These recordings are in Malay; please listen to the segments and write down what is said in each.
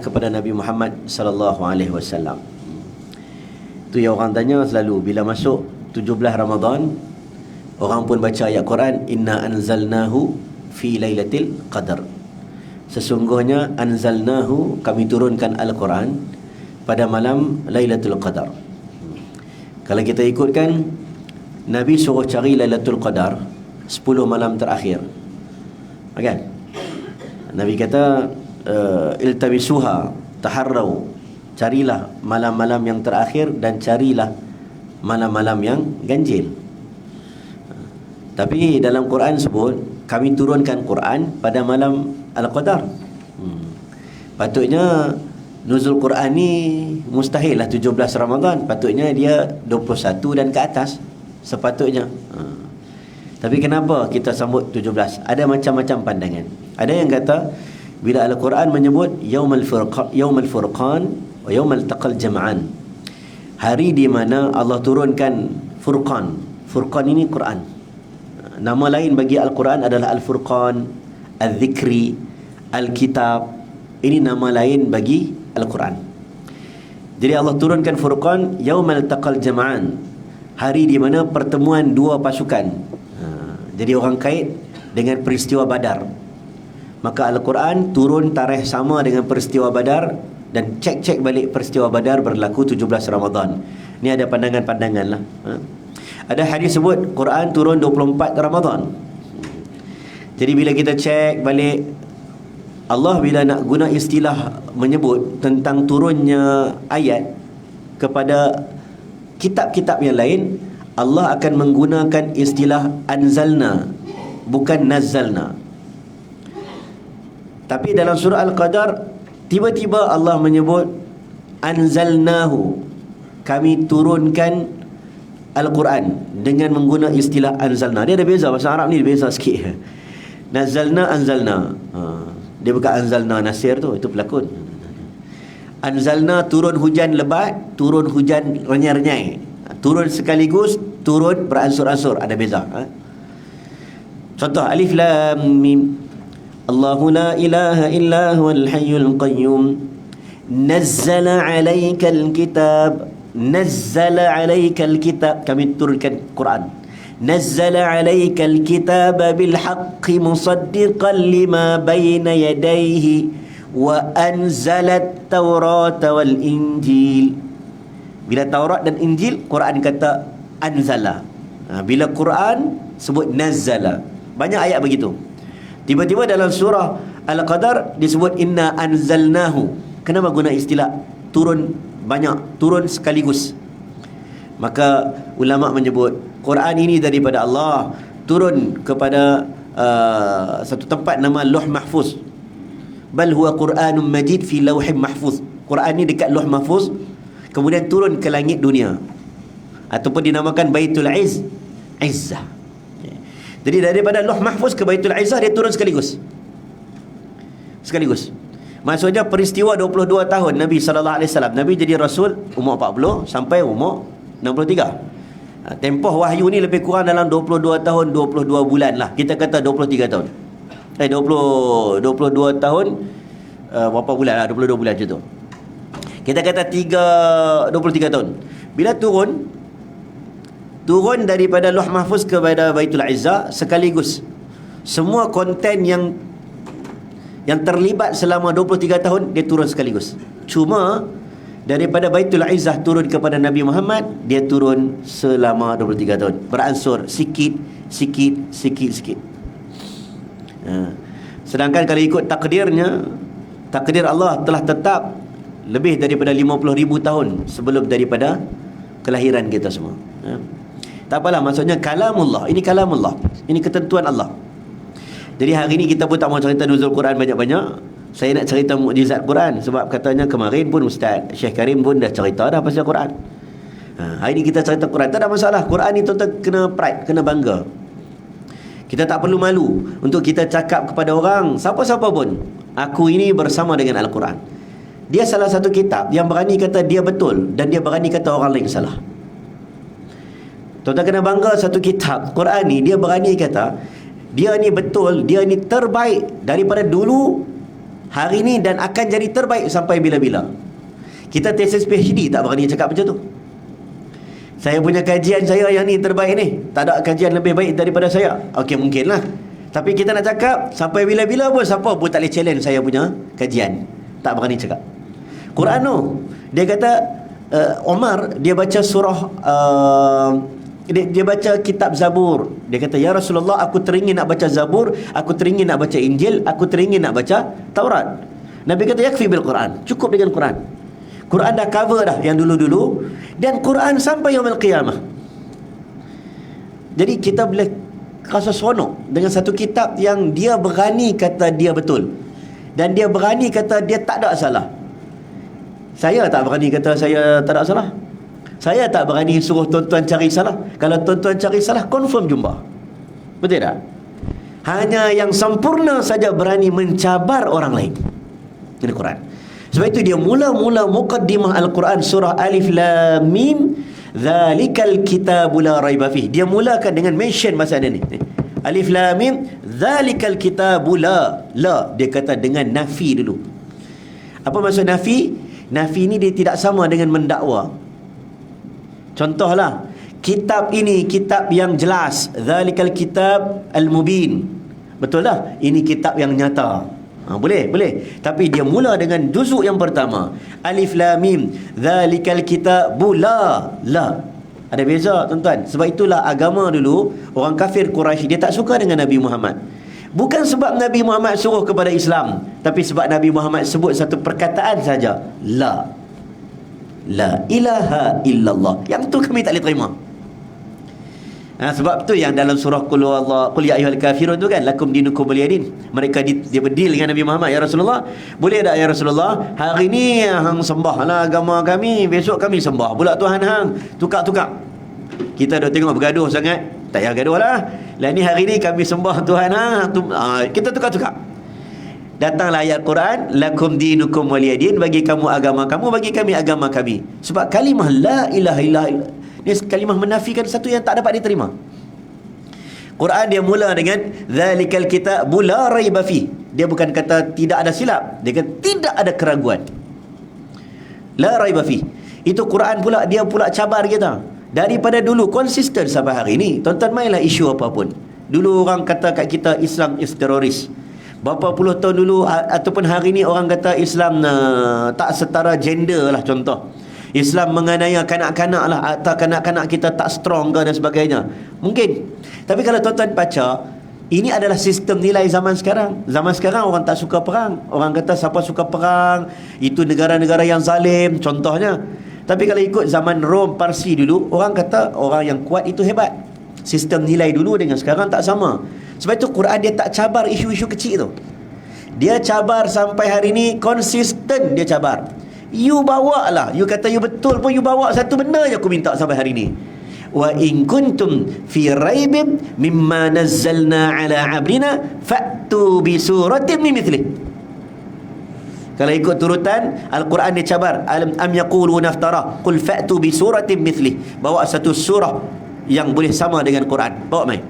kepada Nabi Muhammad sallallahu alaihi wasallam. Tu yang orang tanya selalu bila masuk 17 Ramadan, orang pun baca ayat Quran, inna anzalnahu fi lailatul qadar. Sesungguhnya anzalnahu, kami turunkan Al-Quran pada malam Lailatul Qadar. Kalau kita ikutkan, Nabi suruh cari Lailatul Qadar 10 malam terakhir, kan? Nabi kata iltamisuha taharrau, carilah malam-malam yang terakhir dan carilah malam-malam yang ganjil. Tapi dalam Quran sebut kami turunkan Quran pada malam Al-Qadar. Patutnya nuzul Quran ni mustahil lah 17 Ramadan. Patutnya dia 21 dan ke atas sepatutnya. Tapi kenapa kita sambut 17? Ada macam-macam pandangan. Ada yang kata bila Al-Quran menyebut Yaumul Furqan wa Yaumul Taqal Jam'an, hari di mana Allah turunkan Furqan. Furqan ini Quran. Nama lain bagi Al-Quran adalah Al-Furqan, Al-Zikri, Al-Kitab. Ini nama lain bagi Al-Quran. Jadi Allah turunkan Furqan Yaumul Taqal Jam'an, hari di mana pertemuan dua pasukan. Jadi orang kait dengan peristiwa Badar. Maka Al-Quran turun tarikh sama dengan peristiwa Badar, dan cek balik peristiwa Badar berlaku 17 Ramadan. Ini ada pandangan-pandangan lah. Ada hadis sebut Quran turun 24 Ramadan. Jadi bila kita cek balik, Allah bila nak guna istilah menyebut tentang turunnya ayat kepada kitab-kitab yang lain, Allah akan menggunakan istilah anzalna, bukan nazzalna. Tapi dalam surah Al-Qadar, tiba-tiba Allah menyebut anzalnahu, kami turunkan Al-Quran dengan menggunakan istilah anzalna. Dia ada beza, bahasa Arab ni beza sikit. Nazzalna, anzalna. Dia bukan anzalna Nasir tu, itu pelakon. Anzalna turun hujan lebat, turun hujan renyai-renyai. Turun sekaligus, turun beransur-ansur, ada beza. Contoh Alif Lam Mim. Allahu la ilaha illa huwal hayyul qayyum. Nazzala 'alaikal kitab. Nazzala 'alaikal kitab, kami turunkan Quran. Nazzala 'alaikal kitaba bil haqqi musaddiqan lima bayna yadayhi wa anzalat taurata wal injil. Bila Taurat dan Injil, Quran kata anzala. Bila Quran sebut nazzala. Banyak ayat begitu. Tiba-tiba dalam surah Al-Qadar disebut inna anzalnahu. Kenapa guna istilah turun banyak, turun sekaligus? Maka ulama menyebut Quran ini daripada Allah, turun kepada satu tempat nama Lauh Mahfuz. Bal huwa Quranun Majid fi Lauhim Mahfuz. Quran ini dekat Lauh Mahfuz, kemudian turun ke langit dunia, ataupun dinamakan Baitul Izzah. Jadi daripada Lauh Mahfuz ke Baitul Izzah, dia turun sekaligus. Maksudnya peristiwa 22 tahun Nabi SAW. Nabi jadi Rasul umur 40 sampai umur 63. Tempoh wahyu ni lebih kurang dalam 22 tahun 22 bulan lah. Kita kata 23 tahun. 22 tahun berapa bulan lah, 22 bulan macam tu. Kita kata 23 tahun. Bila turun daripada Lauh Mahfuz kepada Baitul Izzah sekaligus. Semua konten yang terlibat selama 23 tahun dia turun sekaligus. Cuma daripada Baitul Izzah turun kepada Nabi Muhammad, dia turun selama 23 tahun. Beransur sikit. Sedangkan kalau ikut takdirnya, takdir Allah telah tetap lebih daripada 50,000 tahun sebelum daripada kelahiran kita semua. Tak apalah, maksudnya kalamullah. Ini kalamullah, ini ketentuan Allah. Jadi hari ini kita pun tak mau cerita nuzul Quran banyak-banyak. Saya nak cerita mukjizat Quran, sebab katanya kemarin pun Ustaz Syekh Karim pun dah cerita dah pasal Quran. Hari ini kita cerita Quran, tak ada masalah. Quran ni tuan-tuan kena pride, kena bangga. Kita tak perlu malu untuk kita cakap kepada orang, siapa-siapa pun, aku ini bersama dengan Al-Quran. Dia salah satu kitab yang berani kata dia betul, dan dia berani kata orang lain salah. Tuan-tuan kena bangga satu kitab Quran ni, dia berani kata dia ni betul, dia ni terbaik daripada dulu hari ni dan akan jadi terbaik sampai bila-bila. Kita tesis PhD tak berani cakap macam tu. Saya punya kajian saya yang ni terbaik ni, tak ada kajian lebih baik daripada saya. Okey, mungkinlah. Tapi kita nak cakap sampai bila-bila pun siapa pun tak boleh challenge saya punya kajian. Tak berani cakap. Quran tu, dia kata Omar dia baca surah dia baca kitab Zabur. Dia kata, ya Rasulullah, aku teringin nak baca Zabur, aku teringin nak baca Injil, aku teringin nak baca Taurat. Nabi kata, yakfi bil Quran, cukup dengan Quran. Quran dah cover dah yang dulu-dulu, dan Quran sampai yaumil qiyamah. Jadi kita boleh rasa seronok dengan satu kitab yang dia berani kata dia betul, dan dia berani kata dia tak ada salah. Saya tak berani kata saya tak ada salah. Saya tak berani suruh tuan-tuan cari salah. Kalau tuan-tuan cari salah, confirm jumpa. Betul tak? Hanya yang sempurna saja berani mencabar orang lain. Ini Quran. Sebab itu dia mula-mula muqaddimah Al-Quran surah Alif Lam Mim, Zalikal kitabu la raiba fih. Dia mulakan dengan mention masa ni. Alif Lam Mim, Zalikal kitabu la. Dia kata dengan nafi dulu. Apa maksud nafi? Nafi ni dia tidak sama dengan mendakwa. Contohlah, kitab ini kitab yang jelas, Zalikal kitab al-mubin. Betul lah, ini kitab yang nyata. Boleh. Tapi dia mula dengan juzuk yang pertama, Alif Lam Mim, Zalikal kitabu la. Ada beza, tuan-tuan. Sebab itulah agama dulu, orang kafir Quraisy dia tak suka dengan Nabi Muhammad. Bukan sebab Nabi Muhammad suruh kepada Islam, tapi sebab Nabi Muhammad sebut satu perkataan saja, La ilaha illallah. Yang tu kami tak boleh terima. Sebab tu yang dalam surah Qul ya ayyuhal kafirun tu kan, lakum dinukum waliyadin. Mereka dia berdil dengan Nabi Muhammad, ya Rasulullah, boleh tak ya Rasulullah, hari ni hang sembahlah agama kami, besok kami sembah pula Tuhan hang. Tukar-tukar. Kita dah tengok bergaduh sangat, tak payah gaduh lah. Ni hari ni kami sembah Tuhan hang, kita tukar-tukar. Datanglah ayat Quran, lakum dinukum waliyadin, bagi kamu agama kamu, bagi kami agama kami. Sebab kalimah la ilaha illallah ni kalimah menafikan satu yang tak dapat diterima. Quran dia mula dengan zalikal kitabu la raiba fi. Dia bukan kata tidak ada silap, dia kata tidak ada keraguan. La raiba fi. Itu Quran pula, dia pula cabar kita. Daripada dulu konsisten sampai hari ni. Tuan-tuan mainlah isu apapun. Dulu orang kata kat kita Islam is teroris. Berapa puluh tahun dulu ataupun hari ni orang kata Islam tak setara gender lah, contoh. Islam menganiaya kanak-kanak lah, atau kanak-kanak kita tak strong ke dan sebagainya. Mungkin. Tapi kalau tuan-tuan baca, ini adalah sistem nilai zaman sekarang. Zaman sekarang orang tak suka perang. Orang kata siapa suka perang, itu negara-negara yang zalim, contohnya. Tapi kalau ikut zaman Rom, Parsi dulu, orang kata orang yang kuat itu hebat. Sistem nilai dulu dengan sekarang tak sama. Sebab itu Quran dia tak cabar isu-isu kecil tu. Dia cabar sampai hari ni, konsisten dia cabar. You bawa lah, you kata you betul pun, you bawa satu benda je aku minta sampai hari ni. Wa in kuntum fi raibin mimma nazzalna ala abdina fa'tu bi suratin min mithlih. Kalau ikut turutan Al-Quran dia cabar, am yaqulu naftara qul fa'tu bi suratin mithlih. Bawa satu surah yang boleh sama dengan Quran, bawa mai.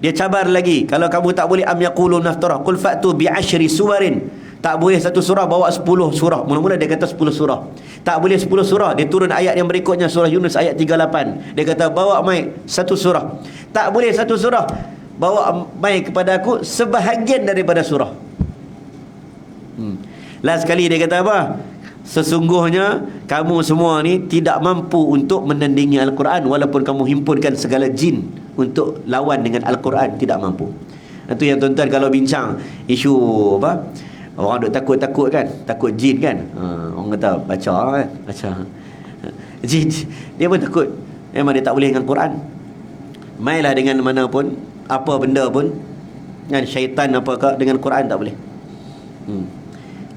Dia cabar lagi, kalau kamu tak boleh am yaqulun naftara qul fa'tu bi 10 suwarin. Tak boleh satu surah, bawa 10 surah. Mula-mula dia kata 10 surah. Tak boleh 10 surah, dia turun ayat yang berikutnya, surah Yunus ayat 38. Dia kata bawa mai satu surah. Tak boleh satu surah, bawa mai kepada aku sebahagian daripada surah. Last sekali dia kata apa? Sesungguhnya kamu semua ni tidak mampu untuk menandingi Al-Quran, walaupun kamu himpunkan segala jin untuk lawan dengan Al-Quran, tidak mampu. Itu yang tuan-tuan kalau bincang isu apa, orang duk takut-takut kan, takut jin kan, orang kata baca kan, baca jin, dia pun takut. Memang dia tak boleh dengan Quran. Mainlah dengan mana pun, apa benda pun, dengan syaitan apakah, dengan Quran tak boleh.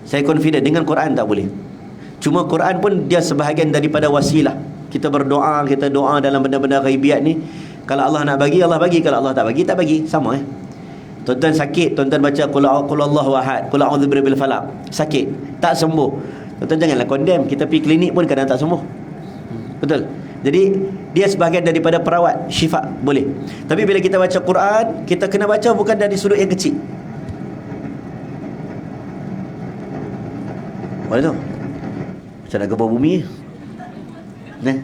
Saya confident dengan Quran tak boleh. Cuma Quran pun dia sebahagian daripada wasilah. Kita berdoa, kita doa dalam benda-benda ghaibiat ni, kalau Allah nak bagi, Allah bagi. Kalau Allah tak bagi, tak bagi. Sama Tuan-tuan sakit, tuan-tuan baca qul huwallahu ahad, qul a'udzu birabbil falaq, sakit, tak sembuh, tuan-tuan janganlah condemn. Kita pergi klinik pun kadang tak sembuh. Betul. Jadi dia sebahagian daripada perawat, syifa boleh. Tapi bila kita baca Quran, kita kena baca bukan dari sudut yang kecil. Apa tu? Macam nak gempa bumi. Nah.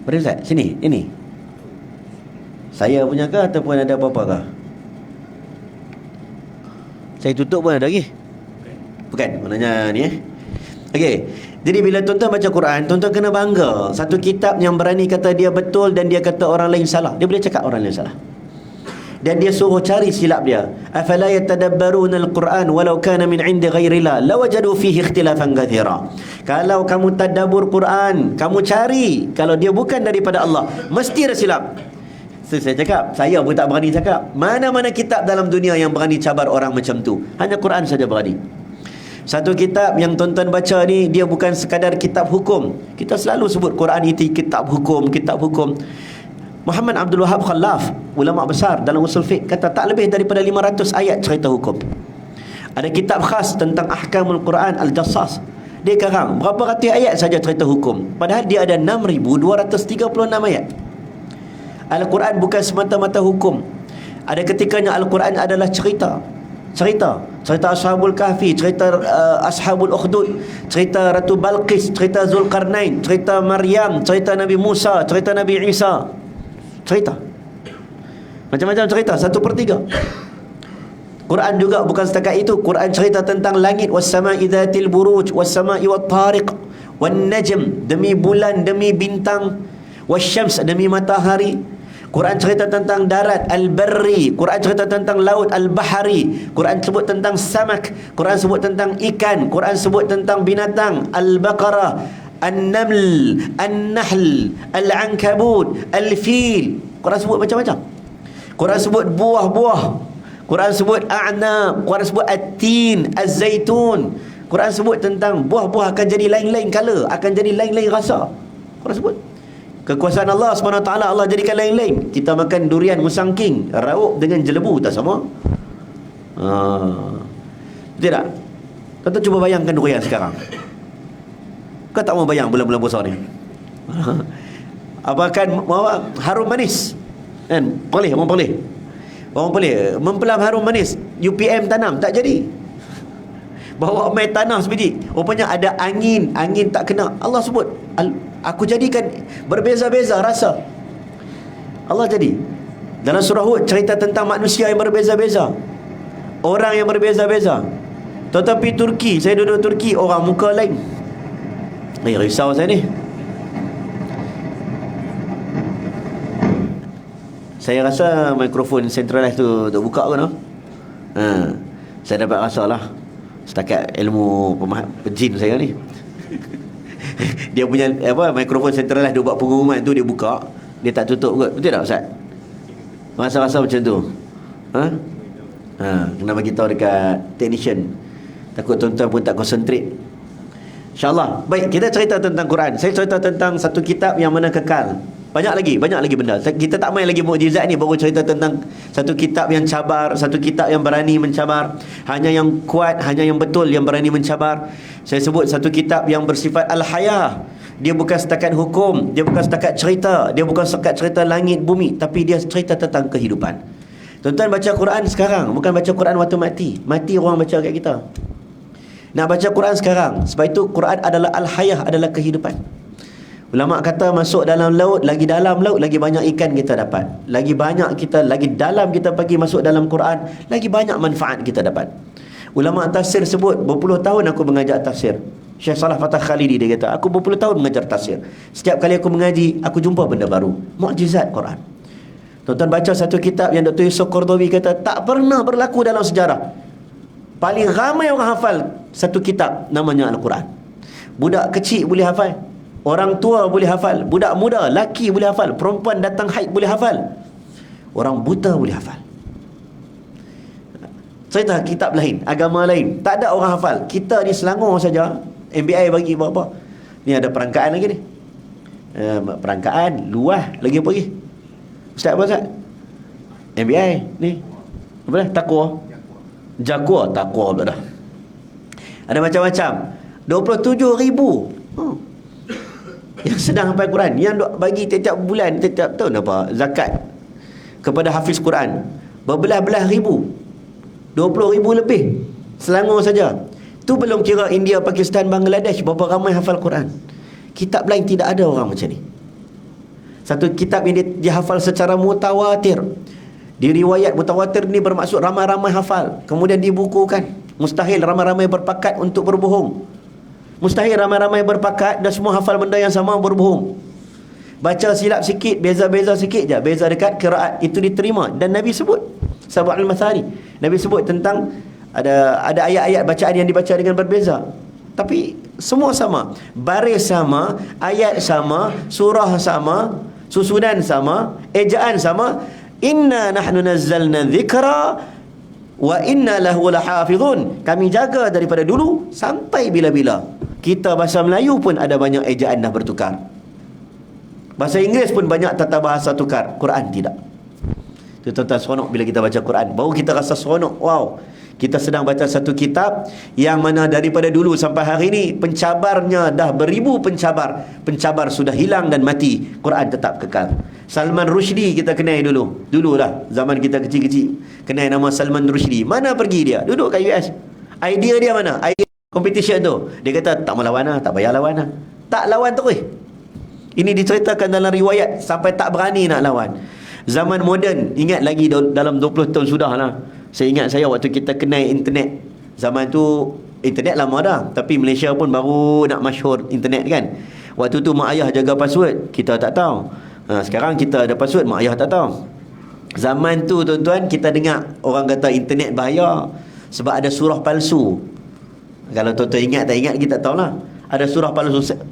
Boleh Ustaz? Sini, ini. Saya punya ke ataupun ada apa-apa ke? Saya tutup pun ada lagi. Bukan, maknanya ni Okey. Jadi bila tuan-tuan baca Quran, tuan-tuan kena bangga. Satu kitab yang berani kata dia betul dan dia kata orang lain salah. Dia boleh cakap orang lain salah. Dan dia suruh cari silap dia. Afala yatadabbaruna al-Quran walau kana min 'indi ghairillah lawajadu fihi ikhtilafan katsira. Kalau kamu tadabbur Quran, kamu cari, kalau dia bukan daripada Allah, mesti ada silap. Saya cakap, saya pun tak berani cakap. Mana-mana kitab dalam dunia yang berani cabar orang macam tu? Hanya Quran saja berani. Satu kitab yang tuan-tuan baca ni, dia bukan sekadar kitab hukum. Kita selalu sebut Quran itu kitab hukum, kitab hukum. Muhammad Abdul Wahab Khalaf, ulama besar dalam usul fiqh, kata tak lebih daripada 500 ayat cerita hukum. Ada kitab khas tentang ahkamul Quran, Al-Jassas. Dia karang berapa ratus ayat saja cerita hukum, padahal dia ada 6,236 ayat. Al-Quran bukan semata-mata hukum. Ada ketikanya Al-Quran adalah cerita Ashabul Kahfi, cerita Ashabul Ukhdud, cerita Ratu Balqis, cerita Zulkarnain, cerita Maryam, cerita Nabi Musa, cerita Nabi Isa. Cerita macam-macam cerita, 1/3. Quran juga bukan setakat itu. Quran cerita tentang langit, was-sama'i dzatil buruj, was-sama'i wat-tariq, wan-najm, demi bulan, demi bintang, wasyams, demi matahari. Quran cerita tentang darat, al-barri. Quran cerita tentang laut, al-bahari. Quran sebut tentang samak. Quran sebut tentang ikan. Quran sebut tentang binatang, al-baqarah, an-naml, an-nahl, al-ankabut, al-fil. Quran sebut macam-macam. Quran sebut buah-buah. Quran sebut a'nab. Quran sebut at-tin, az-zaitun. Quran sebut tentang buah-buah akan jadi lain-lain color, akan jadi lain-lain rasa. Quran sebut kekuasaan Allah SWT, Allah jadikan lain-lain. Kita makan durian musangking, rauk dengan jelebu, tak sama. Betul tak? Kata cuba bayangkan durian sekarang. Kau tak mau bayang bulan-bulan puasa ni. Apa akan harum manis? Kan? Orang boleh mempelam harum manis. UPM tanam tak jadi. Bawa main tanah sebiji, rupanya ada angin tak kena. Allah sebut, aku jadikan berbeza-beza rasa. Allah jadi. Dalam surah Hud cerita tentang manusia yang berbeza-beza, orang yang berbeza-beza. Tetapi Turki, saya duduk Turki, orang muka lain. Risau saya ni. Saya rasa mikrofon centralized tu buka ke no? Saya dapat rasa lah, setakat ilmu jin saya ni. Dia punya mikrofon centralized dia buat pengumuman tu, dia buka, dia tak tutup kot. Betul tak Ustaz? Rasa-rasa macam tu. Kena bagi tahu dekat technician, takut tuan-tuan pun tak concentrate. InsyaAllah. Baik, kita cerita tentang Quran. Saya cerita tentang satu kitab yang mana kekal. Banyak lagi benda. Kita tak main lagi mukjizat ni, baru cerita tentang satu kitab yang cabar, satu kitab yang berani mencabar. Hanya yang kuat, hanya yang betul yang berani mencabar. Saya sebut satu kitab yang bersifat al-hayah. Dia bukan setakat hukum, dia bukan setakat cerita, dia bukan setakat cerita langit bumi, tapi dia cerita tentang kehidupan. Tuan-tuan baca Quran sekarang, bukan baca Quran waktu mati. Mati orang baca kat kita. Nak baca Quran sekarang. Sebab itu Quran adalah al-hayah, adalah kehidupan. Ulama kata masuk dalam laut, lagi dalam laut lagi banyak ikan kita dapat. Lagi banyak kita, lagi dalam kita pergi masuk dalam Quran, lagi banyak manfaat kita dapat. Ulama tafsir sebut, berpuluh tahun aku mengajar tafsir. Syekh Salah Fatah Khalidi dia kata, aku berpuluh tahun mengajar tafsir. Setiap kali aku mengaji, aku jumpa benda baru. Mukjizat Quran. Tuan-tuan baca satu kitab yang Dr. Yusuf Qardawi kata tak pernah berlaku dalam sejarah. Paling ramai orang hafal satu kitab namanya Al-Quran. Budak kecil boleh hafal, orang tua boleh hafal, budak muda, laki boleh hafal, perempuan datang haid boleh hafal, orang buta boleh hafal. Cerita kitab lain, agama lain, tak ada orang hafal. Kita di Selangor saja, MBI bagi berapa? Ni ada perangkaan lagi ni. Perangkaan, luah, lagi apa lagi? Ustaz apa Ustaz? MBI ni apa dah? Taqwa. Jaguar, taqwa pula dah. Ada macam-macam. 27,000 yang sedang hafal Quran, yang duk bagi tiap-tiap bulan, tiap-tiap tahun apa, zakat kepada hafiz Quran berbelah-belah ribu, 20,000 lebih. Selangor saja Tu belum kira India, Pakistan, Bangladesh berapa ramai hafal Quran. Kitab lain tidak ada orang macam ni. Satu kitab yang dihafal secara mutawatir. Di riwayat mutawatir ni bermaksud ramai-ramai hafal, kemudian dibukukan. Mustahil ramai-ramai berpakat untuk berbohong. Mustahil ramai-ramai berpakat dan semua hafal benda yang sama berbohong. Baca silap sikit, beza-beza sikit je, beza dekat qiraat, itu diterima. Dan Nabi sebut Sab'ul Mathani. Nabi sebut tentang ada ayat-ayat bacaan yang dibaca dengan berbeza, tapi semua sama, baris sama, ayat sama, surah sama, susunan sama, ejaan sama. Inna nahnu nazzalna dzikra wa inna lahu lahafizun. Kami jaga daripada dulu sampai bila-bila. Kita bahasa Melayu pun ada banyak ejaan dah bertukar. Bahasa Inggeris pun banyak tata bahasa tukar. Quran tidak. Itu tuan-tuan seronok bila kita baca Quran. Baru kita rasa seronok. Wow, kita sedang baca satu kitab yang mana daripada dulu sampai hari ini pencabarnya dah beribu pencabar. Pencabar sudah hilang dan mati. Quran tetap kekal. Salman Rushdie kita kenal dululah zaman kita kecil-kecil, kenal nama Salman Rushdie. Mana pergi dia? Duduk kat US. Idea dia mana? Idea competition tu. Dia kata tak mau lawan lah, tak payah lawan lah. Tak lawan terus. Ini diceritakan dalam riwayat sampai tak berani nak lawan. Zaman moden, ingat lagi dalam 20 tahun sudah lah. Saya ingat saya waktu kita kenal internet. Zaman tu internet lama dah, tapi Malaysia pun baru nak masyhur internet kan. Waktu tu mak ayah jaga password, kita tak tahu. Sekarang kita ada password, mak ayah tak tahu. Zaman tu tuan-tuan, kita dengar orang kata internet bahaya sebab ada surah palsu. Kalau tuan-tuan ingat tak ingat kita tak tahulah. Ada surah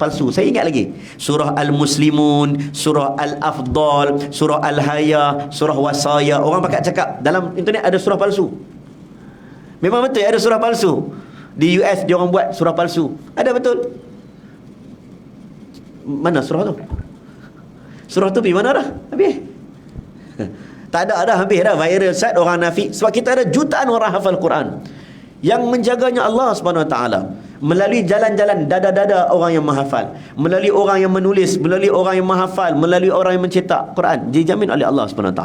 palsu. Saya ingat lagi. Surah Al-Muslimun, surah Al-Afdal, surah Al-Haya, surah Wasaya. Orang pakat cakap dalam internet ada surah palsu. Memang betul ada surah palsu. Di US dia orang buat surah palsu. Ada betul. Mana surah tu? Surah tu pergi mana dah? Habis. Tak ada dah, habis dah. Viral sat orang nafi. Sebab kita ada jutaan orang hafal Quran. Yang menjaganya Allah SWT melalui jalan-jalan dada-dada orang yang menghafal, melalui orang yang menulis, melalui orang yang menghafal, melalui orang yang mencetak Quran, dijamin oleh Allah SWT.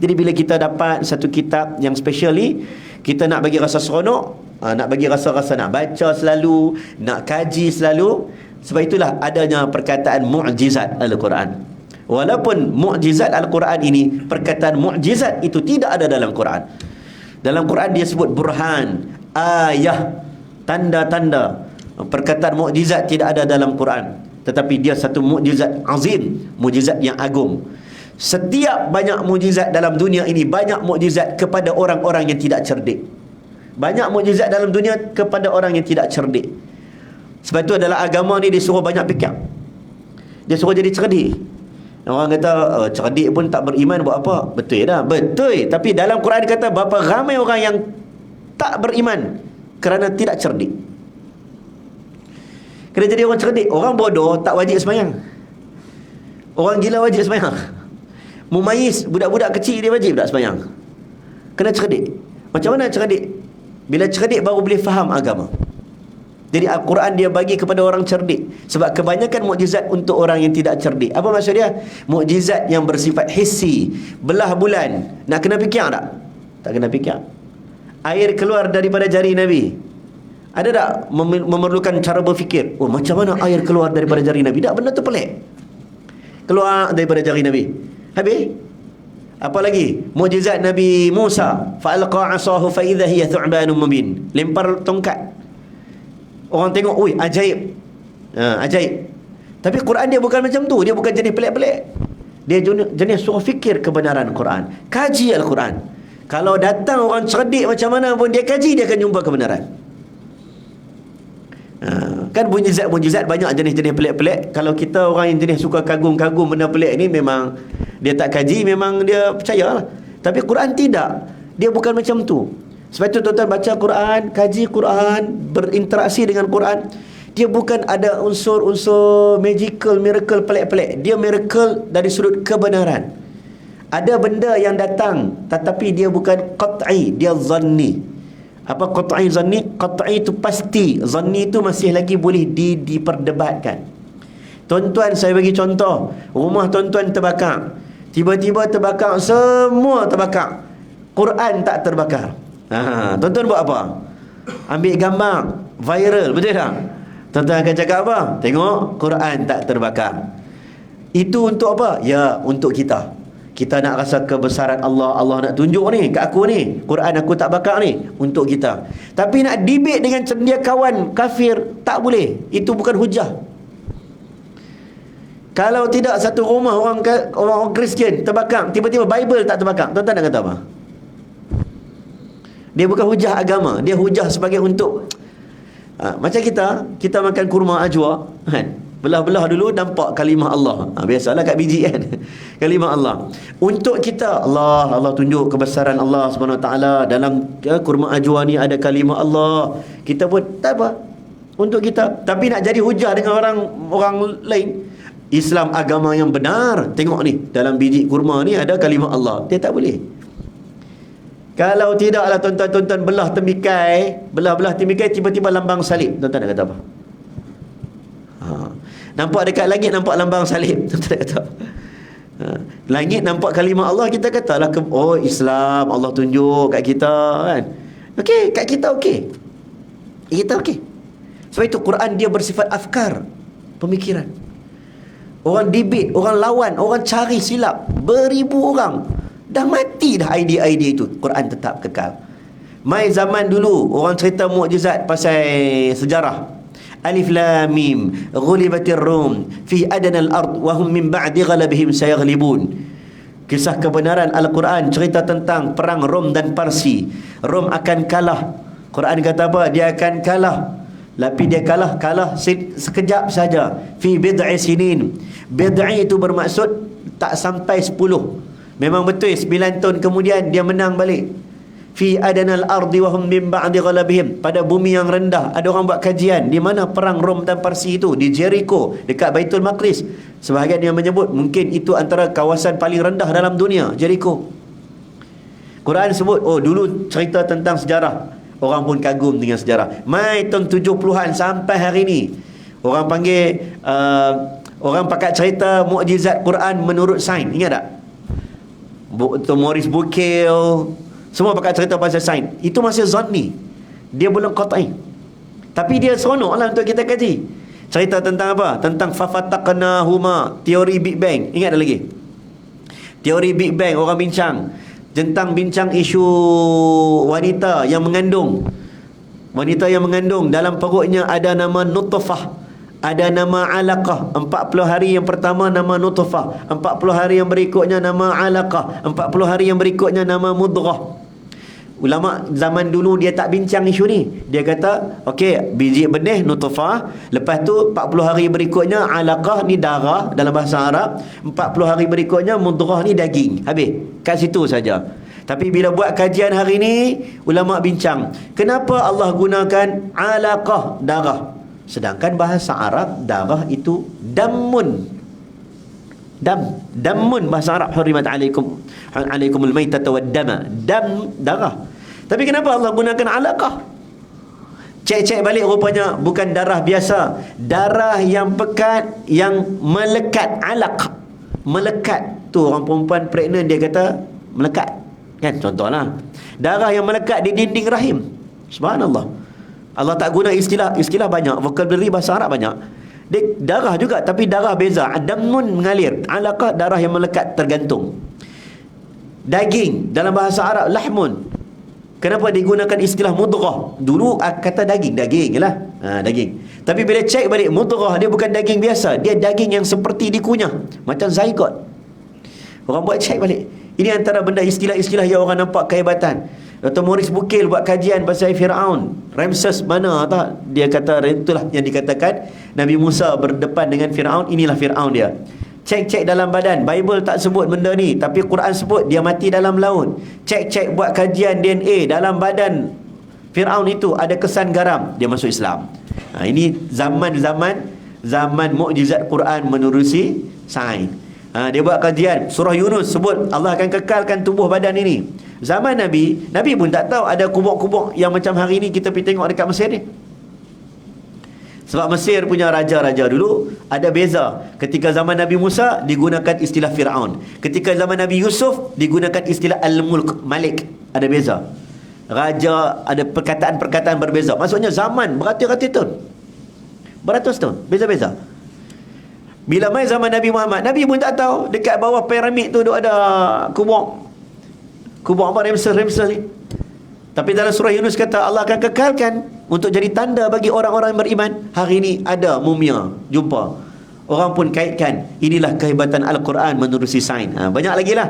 Jadi bila kita dapat satu kitab yang specially, kita nak bagi rasa seronok, nak bagi rasa-rasa nak baca selalu, nak kaji selalu. Sebab itulah adanya perkataan mu'jizat Al-Quran. Walaupun mu'jizat Al-Quran ini, perkataan mu'jizat itu tidak ada dalam Quran. Dalam Quran dia sebut burhan, ayah, tanda-tanda. Perkataan mu'jizat tidak ada dalam Quran. Tetapi dia satu mu'jizat azim, mu'jizat yang agung. Setiap banyak mu'jizat dalam dunia ini, banyak mu'jizat kepada orang-orang yang tidak cerdik. Banyak mu'jizat dalam dunia kepada orang yang tidak cerdik. Sebab itu adalah agama ni disuruh banyak fikir. Dia suruh jadi cerdik. Orang kata cerdik pun tak beriman buat apa? Betul dah, betul. Tapi dalam Quran dia kata berapa ramai orang yang tak beriman kerana tidak cerdik. Kena jadi orang cerdik. Orang bodoh tak wajib sembahyang. Orang gila wajib sembahyang. Mumayyiz, budak-budak kecil dia wajib tak sembahyang. Kena cerdik. Macam mana cerdik? Bila cerdik baru boleh faham agama. Jadi Al-Quran dia bagi kepada orang cerdik. Sebab kebanyakan mukjizat untuk orang yang tidak cerdik. Apa maksud dia? Mukjizat yang bersifat hissi. Belah bulan. Nak kena fikir tak? Tak kena fikir. Air keluar daripada jari Nabi. Ada tak memerlukan cara berfikir? Oh, macam mana air keluar daripada jari Nabi? Tak, benda tu pelik. Keluar daripada jari Nabi. Habis? Apa lagi? Mukjizat Nabi Musa. Fa'alqa 'asahu fa idza hiya thu'banun mubin. Lempar tongkat. Orang tengok, oi, ajaib. Ajaib. Tapi Quran dia bukan macam tu. Dia bukan jenis pelik-pelik. Dia jenis suruh fikir kebenaran Quran. Kaji Al-Quran. Kalau datang orang cerdik macam mana pun dia kaji, dia akan jumpa kebenaran. Kan mujizat banyak jenis-jenis pelik-pelik. Kalau kita orang yang jenis suka kagum-kagum benda pelik ni, memang dia tak kaji, memang dia percayalah. Tapi Quran tidak. Dia bukan macam tu. Sebab itu tuan-tuan baca Quran, kaji Quran, berinteraksi dengan Quran, dia bukan ada unsur-unsur magical, miracle pelik-pelik. Dia miracle dari sudut kebenaran. Ada benda yang datang tetapi dia bukan qat'i, dia zanni. Apa qat'i, zanni? Qat'i itu pasti, zanni itu masih lagi boleh diperdebatkan. Tuan-tuan, saya bagi contoh. Rumah tuan-tuan terbakar. Tiba-tiba terbakar, semua terbakar. Quran tak terbakar. Tuan-tuan buat apa? ambil gambar viral, betul tak? Tuan-tuan akan cakap apa? Tengok Quran tak terbakar. Itu untuk apa? Ya, untuk kita. Kita nak rasa kebesaran Allah. Allah nak tunjuk ni kat aku ni, Quran aku tak bakar ni, untuk kita. Tapi nak debate dengan cendia kawan kafir, tak boleh. Itu bukan hujah. Kalau tidak satu rumah orang Kristian terbakar, tiba-tiba Bible tak terbakar, tuan-tuan nak kata apa? Dia bukan hujah agama, dia hujah sebagai untuk macam kita makan kurma ajwa kan, belah-belah dulu nampak kalimah Allah. Biasalah kat biji kan. Kalimah Allah. Untuk kita, Allah tunjuk kebesaran Allah Subhanahu Wa Taala dalam kurma ajwa ni ada kalimah Allah. Kita pun tak apa untuk kita. Tapi nak jadi hujah dengan orang lain, Islam agama yang benar, tengok ni dalam biji kurma ni ada kalimah Allah. Dia tak boleh. Kalau tidaklah tuan-tuan belah temikai, tiba-tiba lambang salib, tuan-tuan nak kata apa? Nampak dekat langit, nampak lambang salib, tuan-tuan nak kata apa? Langit nampak kalimah Allah, kita katalah oh Islam, Allah tunjuk kat kita kan. Okey, kat kita okey. Kita okey. Sebab itu Quran dia bersifat afkar, pemikiran. Orang debate, orang lawan, orang cari silap, beribu orang. Dah mati dah idea-idea itu, Quran tetap kekal. Mai zaman dulu orang cerita mukjizat pasal sejarah. Alif lam mim ghulibatir rum fi adnal ard wa hum min ba'di ghalabihim sayaghlibun. Kisah kebenaran Al-Quran cerita tentang perang Rom dan Parsi. Rom akan kalah. Quran kata apa? Dia akan kalah. Tapi dia kalah sekejap saja. Fi bid'i sinin. Bid'i itu bermaksud tak sampai 10. Memang betul 9 tahun kemudian dia menang balik. Fi adanal ardi wa hum min ba'di ghalabihim. Pada bumi yang rendah ada orang buat kajian di mana perang Rom dan Parsi itu, di Jericho dekat Baitul Maqdis. Sebahagian yang menyebut mungkin itu antara kawasan paling rendah dalam dunia, Jericho. Quran sebut, oh dulu cerita tentang sejarah. Orang pun kagum dengan sejarah. Mai tahun 70-an sampai hari ni orang panggil orang pakat cerita mukjizat Quran menurut sains. Ingat tak? Maurice Bucaille semua pakai cerita pasal sains. Itu masih zanni, dia belum qat'i, tapi dia seronok lah untuk kita kaji. Cerita tentang apa? Tentang fafataqnahuma, teori Big Bang. Ingat tak lagi? Teori Big Bang, orang bincang isu wanita yang mengandung. Wanita yang mengandung, dalam perutnya ada nama nutfah, ada nama alaqah. 40 hari yang pertama nama nutfah, 40 hari yang berikutnya nama alaqah, 40 hari yang berikutnya nama mudghah. Ulama zaman dulu dia tak bincang isu ni. Dia kata okey, biji benih nutfah, lepas tu 40 hari berikutnya alaqah ni darah dalam bahasa Arab, 40 hari berikutnya mudghah ni daging. Habis kat situ saja. Tapi bila buat kajian hari ni, ulama bincang kenapa Allah gunakan alaqah, darah, sedangkan bahasa Arab darah itu damun. Damun bahasa Arab, hurimat alaikumul maitata wad dama. Dam, darah. Tapi kenapa Allah gunakan alaqah? Cek balik, rupanya bukan darah biasa, darah yang pekat, yang melekat. Alaq, melekat tu orang perempuan pregnant dia kata melekat kan, contohlah darah yang melekat di dinding rahim. Subhanallah, Allah tak guna istilah banyak, vocabulary bahasa Arab banyak. Dia darah juga, tapi darah beza. Damun mengalir, alaqah darah yang melekat tergantung. Daging dalam bahasa Arab lahmun. Kenapa digunakan istilah mudghah? Dulu kata daging lah, daging. Tapi bila cek balik, mudghah dia bukan daging biasa, dia daging yang seperti dikunyah, macam zygote. Orang buat cek balik. Ini antara benda istilah-istilah yang orang nampak kehebatan. Dr. Maurice Bucaille buat kajian pasal Firaun, Ramses mana tak? Dia kata itulah yang dikatakan Nabi Musa berdepan dengan Firaun, inilah Firaun dia. Cek dalam badan, Bible tak sebut benda ni, tapi Quran sebut dia mati dalam laut. Cek buat kajian DNA, dalam badan Firaun itu ada kesan garam, dia masuk Islam. Ini zaman mukjizat Quran menerusi sains. Dia buat kajian, surah Yunus sebut Allah akan kekalkan tubuh badan ini. Zaman Nabi pun tak tahu ada kubur-kubur yang macam hari ni kita pergi tengok dekat Mesir ni. Sebab Mesir punya raja-raja dulu ada beza. Ketika zaman Nabi Musa digunakan istilah Firaun, ketika zaman Nabi Yusuf digunakan istilah Al-Mulk, Malik. Ada beza. raja, ada perkataan-perkataan berbeza. Maksudnya zaman beratus-ratus tahun. Beratus tahun, beza-beza. Bila mai zaman Nabi Muhammad, Nabi pun tak tahu dekat bawah piramid tu ada kubur apa, Ramses ni. Tapi dalam surah Yunus kata Allah akan kekalkan untuk jadi tanda bagi orang-orang yang beriman. Hari ini ada mumia, jumpa. Orang pun kaitkan, inilah kehebatan Al-Quran menerusi sains. Banyak lagi lah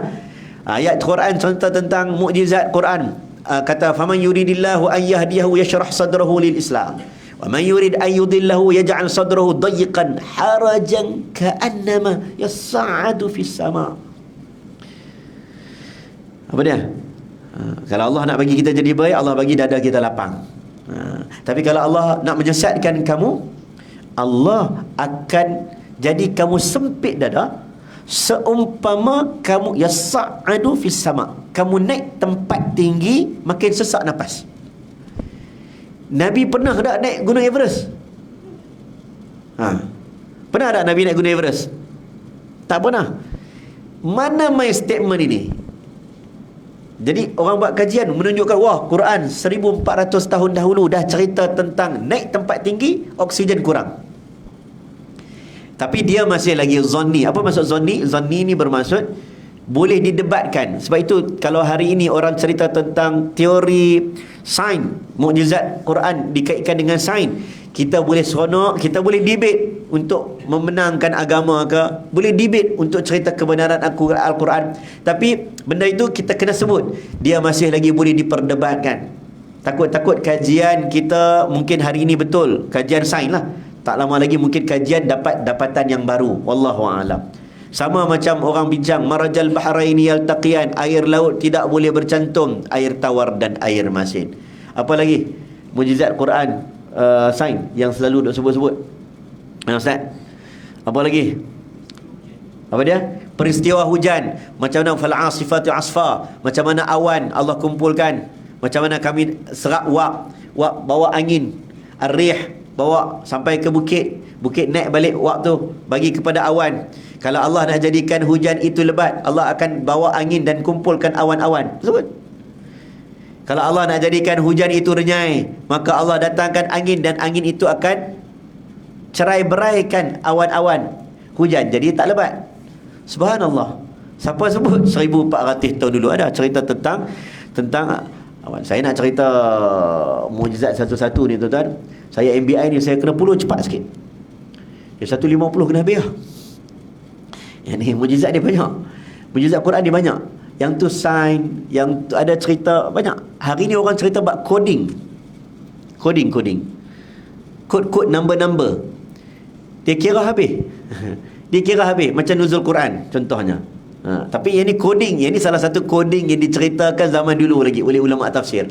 ayat Quran contoh tentang mukjizat Quran. Kata faman yuridillahu an yahdiyahu yashrah sadrahu lil Islam. Wa man yurid an yudillahu yaj'al sadrahu dayyqan harajan ka'annama yas'adu fis sama. Apa dia? Kalau Allah nak bagi kita jadi baik, Allah bagi dada kita lapang. Tapi kalau Allah nak menyesatkan kamu, Allah akan jadi kamu sempit dada, seumpama kamu yas'adu fis sama. Kamu naik tempat tinggi, makin sesak nafas. Nabi pernah tak naik Gunung Everest? Pernah tak Nabi naik Gunung Everest? Tak pernah. Mana main statement ini? Jadi orang buat kajian menunjukkan, wah, Quran 1400 tahun dahulu dah cerita tentang naik tempat tinggi, oksigen kurang. Tapi dia masih lagi zanni. Apa maksud zanni? Zanni ni bermaksud boleh didebatkan. Sebab itu kalau hari ini orang cerita tentang teori sains, mukjizat Quran dikaitkan dengan sains, kita boleh seronok, kita boleh debate untuk memenangkan agama ke, boleh debate untuk cerita kebenaran Al-Quran. Tapi benda itu kita kena sebut, dia masih lagi boleh diperdebatkan. Takut-takut kajian kita mungkin hari ini betul, kajian sains lah, tak lama lagi mungkin kajian dapat dapatan yang baru. Wallahu a'lam. Sama macam orang bincang marajal bahraini yaltaqiyan, air laut tidak boleh bercantum, air tawar dan air masin. Apa lagi mukjizat Quran, sains yang selalu duk sebut-sebut, Ustaz? Apa lagi? Apa dia? Peristiwa hujan, macam mana fal asifati asfa, macam mana awan Allah kumpulkan, macam mana kami serap wak bawa angin, ar-rih bawa sampai ke bukit naik balik wak tu bagi kepada awan. Kalau Allah nak jadikan hujan itu lebat, Allah akan bawa angin dan kumpulkan awan-awan. Sebut. Kalau Allah nak jadikan hujan itu renyai, maka Allah datangkan angin dan angin itu akan cerai-beraikan awan-awan hujan, jadi tak lebat. Subhanallah. Siapa sebut? 1400 tahun dulu ada cerita tentang awan. Saya nak cerita mukjizat satu-satu ni tuan-tuan. Saya MBI ni saya kena puluh cepat sikit. Yang 150 kena habis lah. Yang ni mukjizat dia banyak. Mukjizat Quran dia banyak. Yang tu sains, yang tu ada cerita banyak. Hari ni orang cerita bab coding. Kod number. Dia kira habis. Dia kira habis macam nuzul Quran contohnya. Tapi yang ni coding, yang ni salah satu coding yang diceritakan zaman dulu lagi oleh ulama tafsir.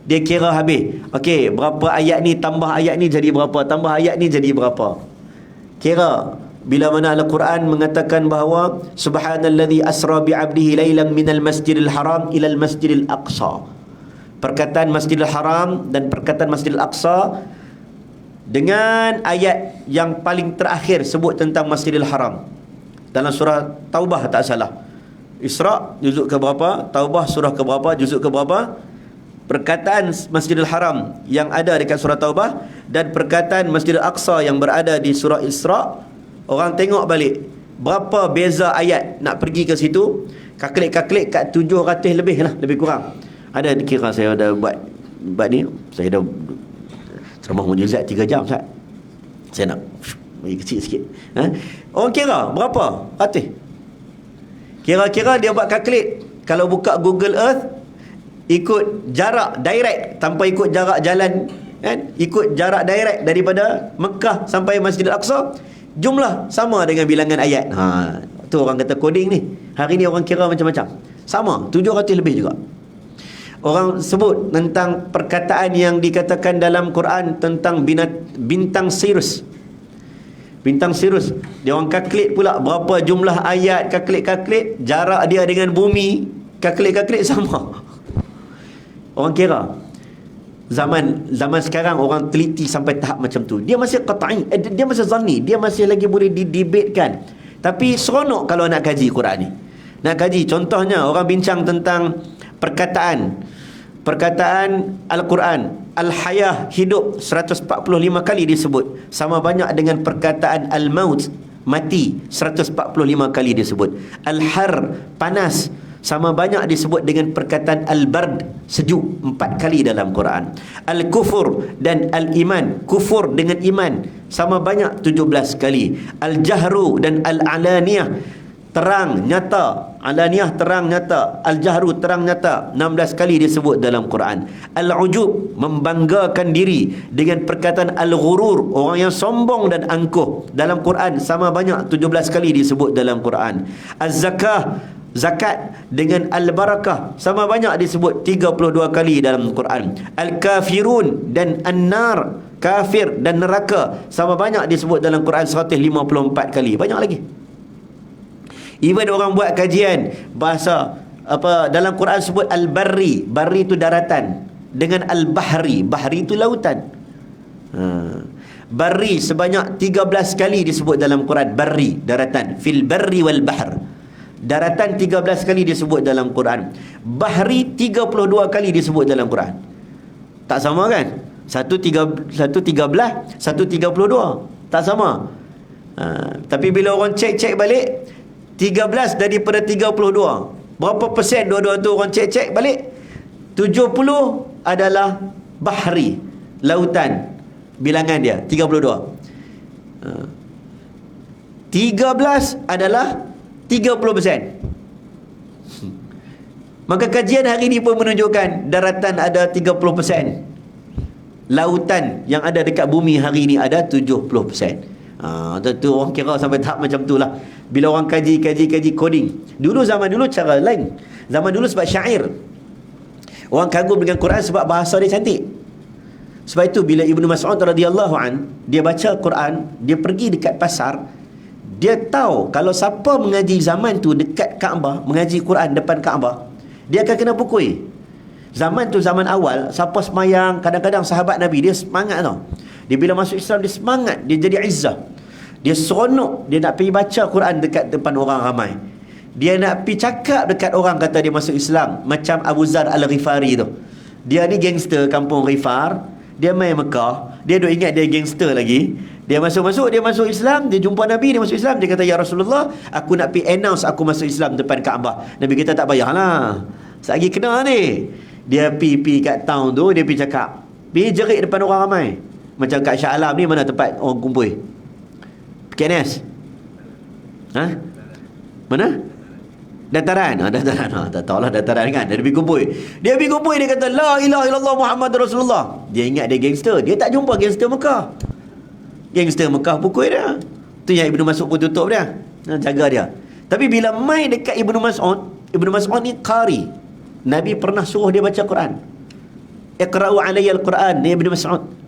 Dia kira habis. Okey, berapa ayat ni tambah ayat ni jadi berapa, tambah ayat ni jadi berapa. Kira bila mana Al-Quran mengatakan bahawa subhanallazi asra bi'abdihi lailan minal masjidil haram ilal masjidil aqsa. Perkataan Masjidil Haram dan perkataan Masjidil Aqsa dengan ayat yang paling terakhir sebut tentang Masjidil Haram dalam surah Taubah tak salah. Isra juzuk ke berapa, Taubah surah ke berapa, juzuk ke berapa. Perkataan Masjidil Haram yang ada dekat surah Taubah dan perkataan Masjidil Aqsa yang berada di surah Isra, orang tengok balik berapa beza ayat nak pergi ke situ. Kaklik kat 700 lebih lah, lebih kurang. Ada kira saya dah buat ni, saya dah ceramah mukjizat 3 jam Ustaz. Saya nak bagi kecil sikit. Orang kira berapa? Ratih. Kira-kira dia buat kalkulat. Kalau buka Google Earth, ikut jarak direct tanpa ikut jarak jalan, kan? Ikut jarak direct daripada Mekah sampai Masjidil Aqsa, jumlah sama dengan bilangan ayat. Tu orang kata coding ni. Hari ni orang kira macam-macam. Sama, 700 lebih juga. Orang sebut tentang perkataan yang dikatakan dalam Quran tentang bintang Sirius. Bintang Sirius, dia orang kalkulat pula berapa jumlah ayat, kalkulat jarak dia dengan bumi, kalkulat sama. Orang kira. Zaman sekarang orang teliti sampai tahap macam tu. Dia masih qat'i, dia masih zanni, dia masih lagi boleh didebatkan. Tapi seronok kalau nak kaji Quran ni. Nak kaji, contohnya orang bincang tentang perkataan Perkataan Al-Quran, Al-Hayah, hidup, 145 kali disebut. Sama banyak dengan perkataan Al-Maut, mati, 145 kali disebut. Al-Har, panas, sama banyak disebut dengan perkataan Al-Bard, sejuk, 4 kali dalam Quran. Al-Kufur dan Al-Iman, kufur dengan iman, sama banyak 17 kali. Al-Jahru dan Al-Alaniyah, terang nyata, alaniyah terang nyata, al-jahru terang nyata, 16 kali disebut dalam Quran. Al-ujub, membanggakan diri, dengan perkataan al-ghurur, orang yang sombong dan angkuh, dalam Quran sama banyak 17 kali disebut dalam Quran. Az-zakah, zakat, dengan al-barakah, sama banyak disebut 32 kali dalam Quran. Al-kafirun dan an-nar, kafir dan neraka, sama banyak disebut dalam Quran 154 kali. Banyak lagi. Even orang buat kajian bahasa apa dalam Quran sebut al-barri, barri itu daratan, dengan al-bahri, bahri itu lautan. Barri sebanyak 13 kali disebut dalam Quran, barri, daratan, fil barri wal bahr. Daratan 13 kali disebut dalam Quran. Bahri 32 kali disebut dalam Quran. Tak sama kan? Satu 13, satu 32. Tak sama. Tapi bila orang cek balik, 13 daripada 32, berapa persen dua-dua tu orang cek balik? 70 adalah bahri, lautan, bilangan dia 32. 13 adalah 30%. Maka kajian hari ini pun menunjukkan daratan ada 30%, lautan yang ada dekat bumi hari ini ada 70%. Tu orang kira sampai tahap macam tu lah. Bila orang kaji coding, zaman dulu cara lain. Zaman dulu sebab syair, orang kagum dengan Quran sebab bahasa dia cantik. Sebab itu bila Ibnu Mas'ud radhiyallahu an, dia baca Quran, dia pergi dekat pasar, dia tahu kalau siapa mengaji zaman tu dekat Kaabah, mengaji Quran depan Kaabah, dia akan kena pukul. Zaman tu zaman awal, siapa semayang, kadang-kadang sahabat Nabi dia semangat tau. Dia bila masuk Islam dia semangat, dia jadi izzah, dia seronok, dia nak pergi baca Quran dekat depan orang ramai, dia nak pergi cakap dekat orang kata dia masuk Islam. Macam Abu Zar Al-Ghifari tu, dia ni gangster kampung Ghifar, dia main Mekah, dia duk ingat dia gangster lagi. Dia masuk Islam, dia jumpa Nabi, dia masuk Islam, dia kata, ya Rasulullah, aku nak pergi announce aku masuk Islam depan Kaabah. Nabi kata, tak payahlah, selagi kena ni. Dia pergi kat town tu, dia pergi cakap, pergi jerit depan orang ramai. Macam kat Shah Alam ni, mana tempat orang kumpul? PKNS? Mana? Dataran. Dataran. Tak tahulah dataran kan. Dia pergi kumpul. Dia kata, la ilaha illallah Muhammad Rasulullah. Dia ingat dia gangster. Dia tak jumpa gangster Mekah. Gangster Mekah pukul dia. Tu yang Ibnu Mas'ud pun tutup dia. Jaga dia. Tapi bila main dekat Ibnu Mas'ud ni qari. Nabi pernah suruh dia baca Quran. Iqra'u alayya al-Quran. Ni Ibnu Mas'ud.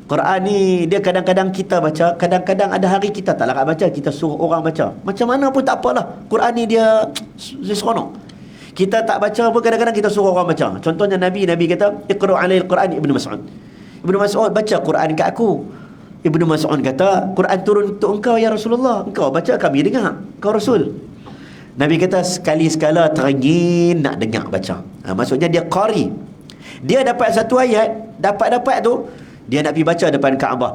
Quran ni dia kadang-kadang kita baca, kadang-kadang ada hari kita tak larat baca, kita suruh orang baca. Macam mana pun tak apalah. Quran ni dia seronok. Kita tak baca pun kadang-kadang kita suruh orang baca. Contohnya Nabi kata, Iqra'u alayya al-Quran, Ibnu Mas'ud. Ibnu Mas'ud baca Quran kat aku. Ibnu Mas'ud kata, Quran turun untuk engkau ya Rasulullah. Engkau baca, kami dengar. Engkau Rasul. Nabi kata, sekali-sekala teringin nak dengar baca. Maksudnya dia qari. Dia dapat satu ayat, dapat tu, dia nak pergi baca depan Kaabah.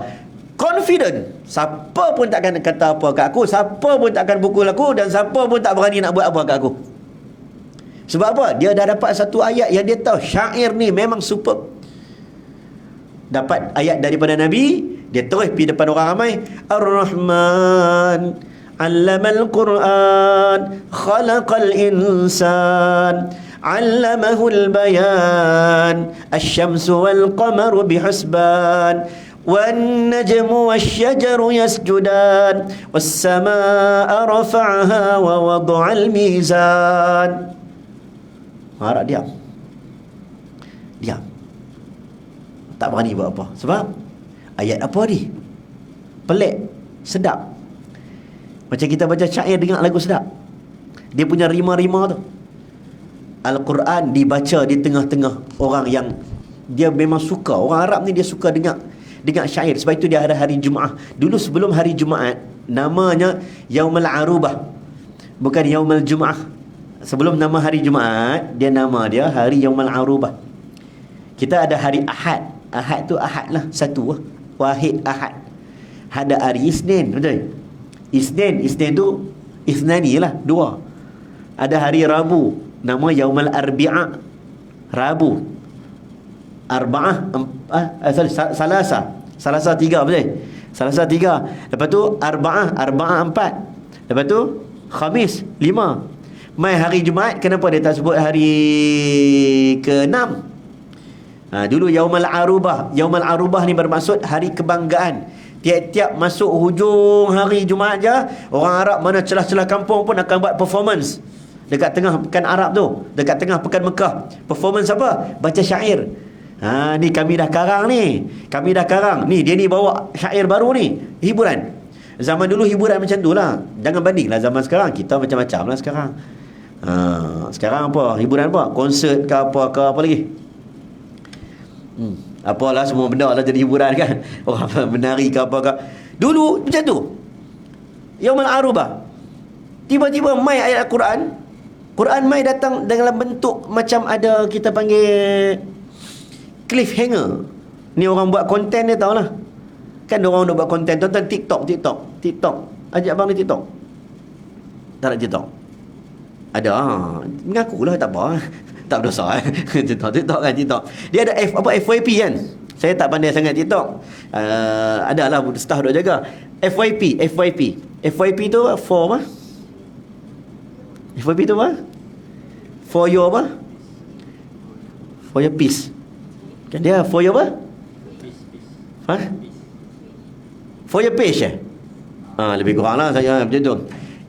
Confident. Siapa pun takkan kata apa kat aku, siapa pun takkan pukul aku, dan siapa pun tak berani nak buat apa kat aku. Sebab apa? Dia dah dapat satu ayat yang dia tahu syair ni memang super. Dapat ayat daripada Nabi, dia terus pergi depan orang ramai. Ar-Rahman 'allamal Quran, khalaqal insan, 'allamahul bayan, asy-syamsu wal qamaru bihusban, wan najmu wasy-syajaru yasjudan, was-samaa'a rafa'aha wa wada'al mizan. Harap diam. Tak berani buat apa. Sebab ayat apa ni? Pelik, sedap. Macam kita baca syair dengar lagu sedap. Dia punya rima-rima tu. Al-Quran dibaca di tengah-tengah orang yang dia memang suka. Orang Arab ni dia suka dengar syair. Sebab itu dia ada hari Jumaat. Dulu sebelum hari Jumaat, namanya Yaumul Arubah, bukan Yaumul Jumaah. Sebelum nama hari Jumaat, nama dia hari Yaumul Arubah. Kita ada hari Ahad. Ahad tu Ahad lah, satu lah. Wahid Ahad. Ada hari Isnin, betul? Isnin tu Isnani lah, dua. Ada hari Rabu, nama Yaumul Arbi'a, Rabu. Arba'ah, Salasa tiga, betul? Salasa tiga. Lepas tu Arba'ah empat. Lepas tu Khamis lima. Mai hari Jumaat, kenapa dia tak sebut hari ke-6? Dulu Yaumul Arubah. Yaumul Arubah ni bermaksud hari kebanggaan. Tiap-tiap masuk hujung hari Jumaat je, orang Arab mana celah-celah kampung pun akan buat performance dekat tengah pekan Arab tu, dekat tengah pekan Mekah. Performance apa? Baca syair. Ni kami dah karang ni. Kami dah karang. Ni dia ni bawa syair baru ni. Hiburan. Zaman dulu hiburan macam tu lah. Jangan bandinglah zaman sekarang. Kita macam-macam lah sekarang. Sekarang apa? Hiburan apa? Konsert ke apa lagi? Apalah, semua benda lah jadi hiburan kan. Orang menari ke apa ke. Dulu macam tu. Yaumul Arubah. Tiba-tiba mai ayat Al-Quran. Quran mai datang dalam bentuk macam ada, kita panggil cliffhanger. Ni orang buat konten dia tahulah. Kan orang nak buat konten tentang TikTok. Ajak abang ni TikTok. Tak nak TikTok. Ada. Mengakulah tak apa. Tak berdosa TikTok kan, TikTok. Dia ada FYP kan. Saya tak pandai sangat TikTok. Adalah staff duk jaga. FYP tu for apa? FYP tu apa? For your apa? For your peace. Kan dia for your apa? For your page lebih kurang lah saya macam tu.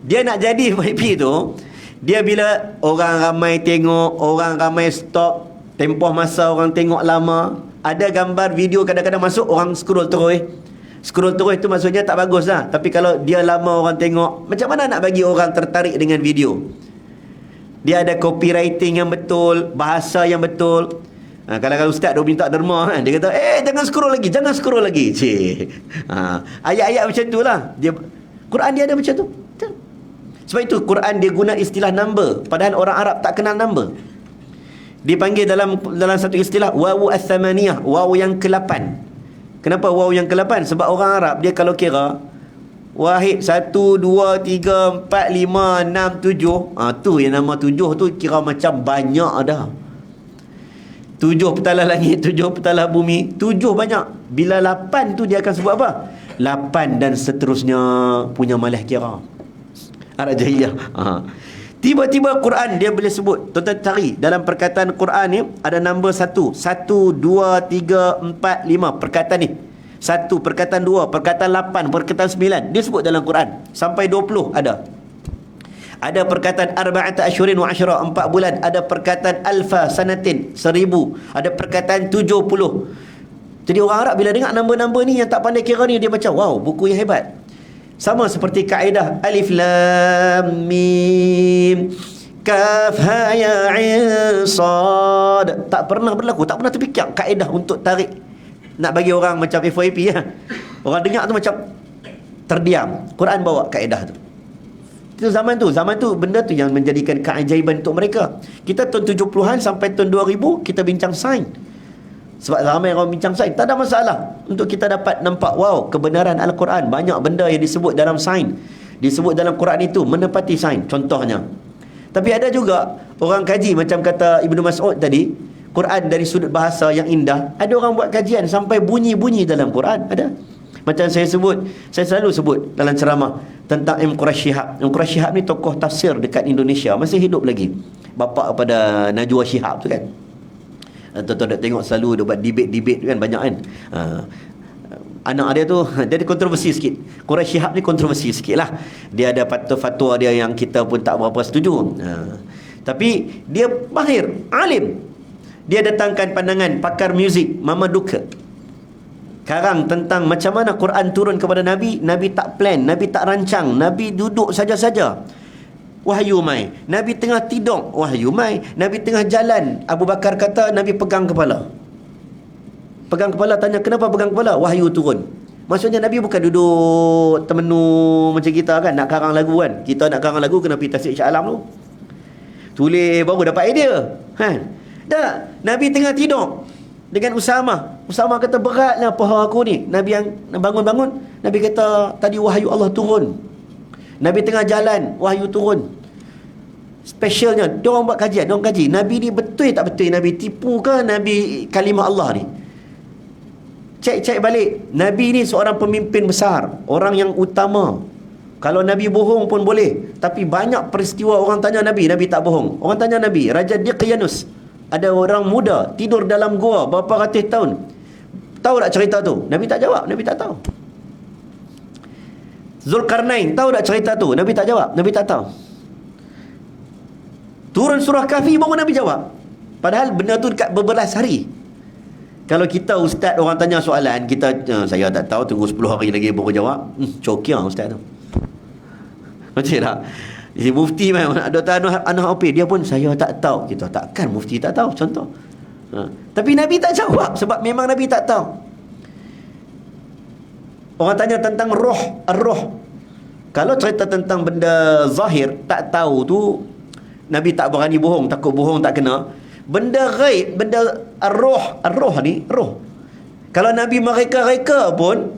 Dia nak jadi FYP tu, dia bila orang ramai tengok, orang ramai stop, tempoh masa orang tengok lama, ada gambar video kadang-kadang masuk, orang scroll terus. Scroll terus tu maksudnya tak bagus lah. Tapi kalau dia lama orang tengok, macam mana nak bagi orang tertarik dengan video? Dia ada copywriting yang betul, bahasa yang betul. Kalau ustaz dia minta derma kan, dia kata jangan scroll lagi ayat-ayat macam tu lah. Quran dia ada macam tu. Sebab itu Quran dia guna istilah number, padahal orang Arab tak kenal number. Dipanggil dalam satu istilah wawu ats-tsamaniyah, wawu yang ke-8. Kenapa wawu yang ke-8? Sebab orang Arab dia kalau kira wahid 1 2 3 4 5 6 7, tu yang nama 7 tu kira macam banyak dah. 7 petalah langit, 7 petalah bumi, 7 banyak. Bila 8 tu dia akan sebut apa? 8 dan seterusnya punya malah kira. Arab jahiliyah. Tiba-tiba Quran dia boleh sebut. Tuan-tuan cari dalam perkataan Quran ni ada nombor 1, 1 2 3 4 5 perkataan ni. 1 perkataan 2, perkataan 8, perkataan 9 dia sebut dalam Quran. Sampai 20 ada. Ada perkataan arba'ata asyhurin wa asyra, 4 bulan. Ada perkataan alfa sanatin, 1000. Ada perkataan 70. Jadi orang Arab bila dengar nombor-nombor ni yang tak pandai kira ni, dia macam wow, buku yang hebat. Sama seperti kaedah alif lam mim kaf ha ya ain sad. Tak pernah berlaku, tak pernah terfikir kaedah untuk tarik nak bagi orang macam FYP ya. Orang dengar tu macam terdiam. Quran bawa kaedah tu. Itu zaman tu benda tu yang menjadikan keajaiban untuk mereka. Kita tahun 70-an sampai tahun 2000 kita bincang sains. Sebab ramai orang bincang sains, tak ada masalah untuk kita dapat nampak wow, kebenaran Al-Quran. Banyak benda yang disebut dalam sains, disebut dalam Quran itu menepati sains contohnya. Tapi ada juga orang kaji, macam kata Ibnu Mas'ud tadi, Quran dari sudut bahasa yang indah. Ada orang buat kajian sampai bunyi-bunyi dalam Quran. Ada. Macam saya selalu sebut dalam ceramah tentang M. Quraish Shihab. M. Quraish Shihab ni tokoh tafsir dekat Indonesia, masih hidup lagi. Bapa kepada Najwa Shihab tu kan. Tuan-tuan nak tengok selalu dia buat debate kan, banyak kan. Anak dia tu dia ada kontroversi sikit. Quraish Shihab ni kontroversi sikit lah. Dia ada fatwa dia yang kita pun tak berapa setuju. Tapi dia mahir, alim. Dia datangkan pandangan pakar muzik Mama Duka, karang tentang macam mana Quran turun kepada Nabi. Nabi tak plan, Nabi tak rancang, Nabi duduk saja-saja, wahyu mai. Nabi tengah tidur, wahyu mai. Nabi tengah jalan, Abu Bakar kata Nabi pegang kepala. Pegang kepala, tanya kenapa pegang kepala? Wahyu turun. Maksudnya Nabi bukan duduk termenung macam kita kan, nak karang lagu kan. Kita nak karang lagu kena pergi tasik Shah Alam tu, tulis baru dapat idea kan. Tak, Nabi tengah tidur, dengan Usama. Usama kata, beratlah paha aku ni. Nabi yang bangun-bangun, Nabi kata, tadi wahyu Allah turun. Nabi tengah jalan, wahyu turun. Specialnya, diorang buat kajian, diorang kaji, Nabi ni betul tak betul, Nabi tipu ke Nabi kalimah Allah ni? Cek balik. Nabi ni seorang pemimpin besar, orang yang utama. Kalau Nabi bohong pun boleh, tapi banyak peristiwa orang tanya Nabi, Nabi tak bohong. Orang tanya Nabi, Raja Diqyanus, ada orang muda tidur dalam gua berapa ratus tahun, tahu tak cerita tu? Nabi tak jawab, Nabi tak tahu. Zulkarnain, tahu tak cerita tu? Nabi tak jawab, Nabi tak tahu. Turun surah Kahfi baru Nabi jawab, padahal benda tu dekat berbelas hari. Kalau kita ustaz, orang tanya soalan, kita saya tak tahu, tunggu 10 hari lagi baru jawab. Cokia ustaz tu. Macam tak? Si mufti Dr. Anwar Opir, dia pun saya tak tahu. Kita takkan mufti tak tahu, contoh. Tapi Nabi tak jawab, sebab memang Nabi tak tahu. Orang tanya tentang roh, ar-roh. Kalau cerita tentang benda zahir, tak tahu tu, Nabi tak berani bohong, takut bohong tak kena. Benda ghaib, benda ar-roh ni, roh. Kalau Nabi mereka-reka pun,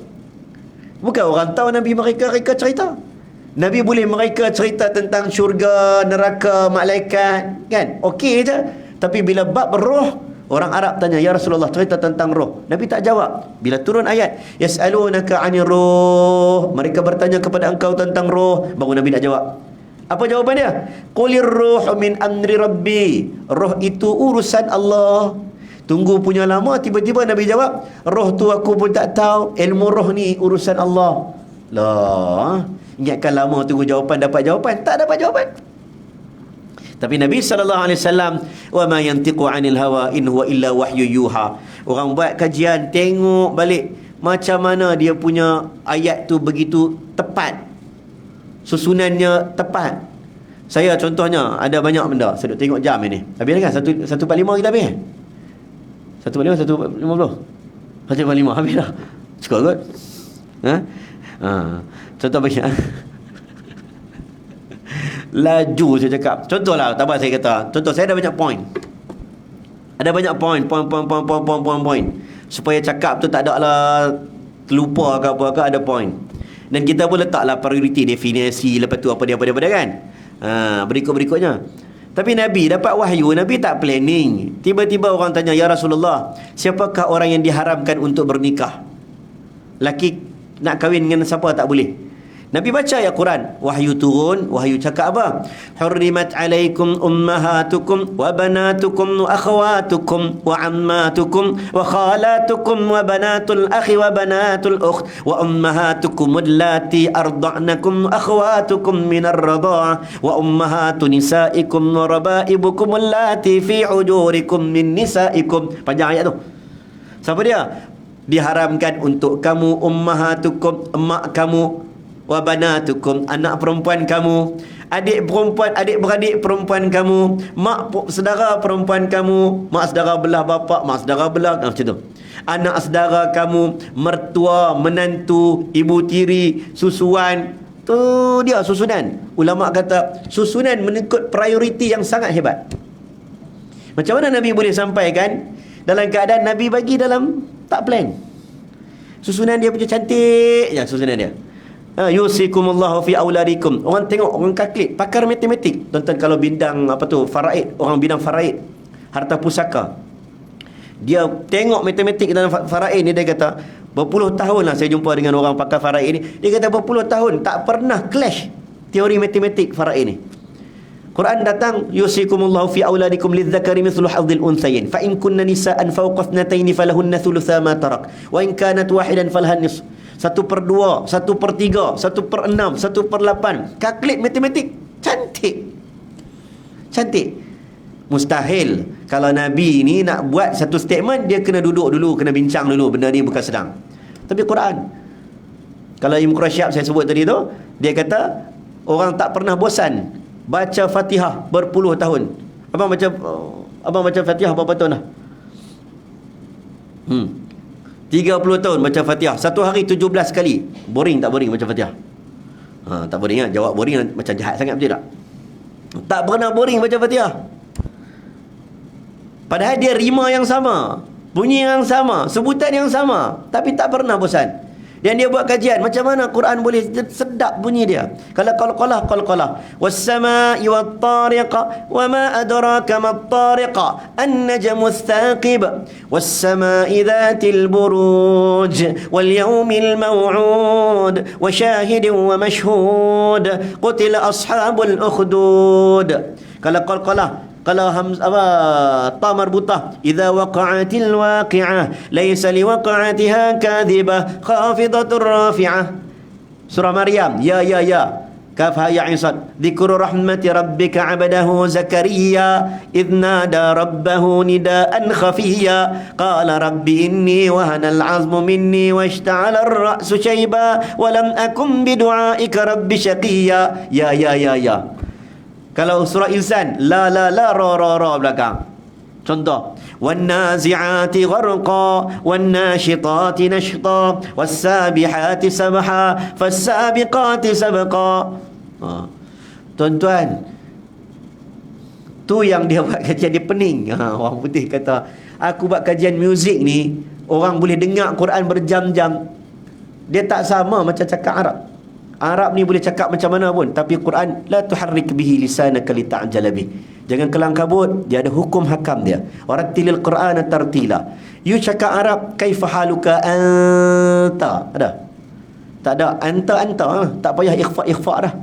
bukan orang tahu Nabi mereka-reka cerita. Nabi boleh mereka cerita tentang syurga, neraka, malaikat, kan? Okey je. Tapi bila bab roh, orang Arab tanya, ya Rasulullah, cerita tentang roh. Nabi tak jawab. Bila turun ayat, yas'alunaka 'anir ruh, mereka bertanya kepada engkau tentang roh, baru Nabi nak jawab. Apa jawapan dia? Qulir ruh min amri rabbi. Roh itu urusan Allah. Tunggu punya lama, tiba-tiba Nabi jawab, roh tu aku pun tak tahu, ilmu roh ni urusan Allah. Lah, ingatkan lama tunggu jawapan, dapat jawapan, tak dapat jawapan. Tapi Nabi SAW, wa ma yantiqu 'anil hawa in huwa illa wahyu yuha. Orang buat kajian, tengok balik macam mana dia punya ayat tu begitu tepat, susunannya tepat. Saya contohnya ada banyak benda, saya duk tengok jam ini. Habis dah kan? 1.45 kita habis. 1.45, 1.50. 1.45 habis dah. Cukup kot. Contoh bagi laju saya cakap. Contohlah, tak apa saya kata. Contoh, saya ada banyak point. Ada banyak point. Supaya cakap tu tak ada lah terlupa ke apa ke, ada point. Dan kita pun letaklah priority, definisi, lepas tu apa dia kan. Berikut-berikutnya. Tapi Nabi dapat wahyu, Nabi tak planning. Tiba-tiba orang tanya, ya Rasulullah, siapakah orang yang diharamkan untuk bernikah? Laki nak kahwin dengan siapa tak boleh? Nabi baca ayat Quran, wahyu turun, wahyu cakap apa? Hurrimat alaikum ummahatukum wa banatukum wa akhawatukum wa ammatukum wa khalatukum wa banatul akhi wa banatul ukht wa ummahatukum allati arda'nakum akhawatukum minar radha'ah wa ummahatu nisaikum wa rabaibukum allati fi hujurikum min nisaikum. Panjang ayat tu. Siapa dia? Diharamkan untuk kamu ummahatukum, emak kamu, wa banatukum, anak perempuan kamu, adik perempuan, adik beradik perempuan kamu, mak saudara perempuan kamu, mak saudara belah bapa, mak saudara belah, macam tu. Anak saudara kamu, mertua, menantu, ibu tiri, susuan. Tu dia susunan. Ulama kata susunan mengikut prioriti yang sangat hebat. Macam mana Nabi boleh sampaikan dalam keadaan Nabi bagi dalam tak plan? Susunan dia punya cantik je, susunan dia. Yusikumullahu fi auladikum. Orang tengok, orang kaklik, pakar matematik. Tuan-tuan kalau bidang apa tu, faraid, orang bidang faraid, harta pusaka, dia tengok matematik dalam faraid ni, dia kata berpuluh tahun lah saya jumpa dengan orang pakar faraid ni. Dia kata berpuluh tahun tak pernah clash teori matematik faraid ni. Quran datang, yusikumullahu fi auladikum lidzakari mithlu hadzil unthayain fa in kunna nisaan fawqa ithnatayn falahunna thulutha ma tarak wa in kanat wahidan falahan nisf. 1/2, 1/3, 1/6, 1/8. Kalkulat matematik cantik. Cantik. Mustahil kalau Nabi ni nak buat satu statement, dia kena duduk dulu, kena bincang dulu, benda ni bukan sedang. Tapi Quran, kalau Ibn Qurasyab saya sebut tadi tu, dia kata orang tak pernah bosan baca Fatihah berpuluh tahun. Abang baca Fatihah berapa tahun dah? 30 tahun baca Fatihah. Satu hari 17 kali. Boring tak boring baca Fatihah? Tak boring kan? Jawab boring macam jahat sangat, betul tak? Tak pernah boring baca Fatihah. Padahal dia rima yang sama. bunyi yang sama, sebutan yang sama, tapi tak pernah bosan. Dan dia buat kajian macam mana Quran boleh sedap bunyi dia. Kalau qalqalah was-samaa'i wat-tariqa wama adraka mat-tariqa an-najmu ats-tsaqib was-samaa'i dzatil buruj wal yawmil maw'ud wa syahidin wa mashhud qutila ashabul ukhdud. Kalau qalqalah, kalau ta marbutah, idza waqa'atil waqi'ah laysa liwaqa'atiha kadhibah khafidatur rafi'ah. Surah Maryam, ya kaf ha ya ain sad. Dzikru rahmati rabbika 'abdahu Zakaria idh nada rabbahu nidaan khafiyya qala rabbi inni wahana al-'azmu minni washta'ala ar-ra'su shayba wa lam akum bidu'aika rabbi shaqiyya. Ya. Kalau surah Insan, la ra belakang. Contoh, wan nazi'ati gharqa wan nashitati nashta was sabihati sabha fas sabiqati sabqa. Tuan-tuan, tu yang dia buat kajian, dia pening. Orang putih kata, aku buat kajian muzik ni, orang boleh dengar Quran berjam-jam. Dia tak sama macam cakap Arab. Arab ni boleh cakap macam mana pun, tapi Quran la tuharrik bihi lisanaka lita'jala bih. Jangan kelang kabut, dia ada hukum hakam dia. Warattilil Qur'ana tartila. You cakap Arab, kaifa haluka anta? Ada? Tak ada anta, tak payah ikhfa dah.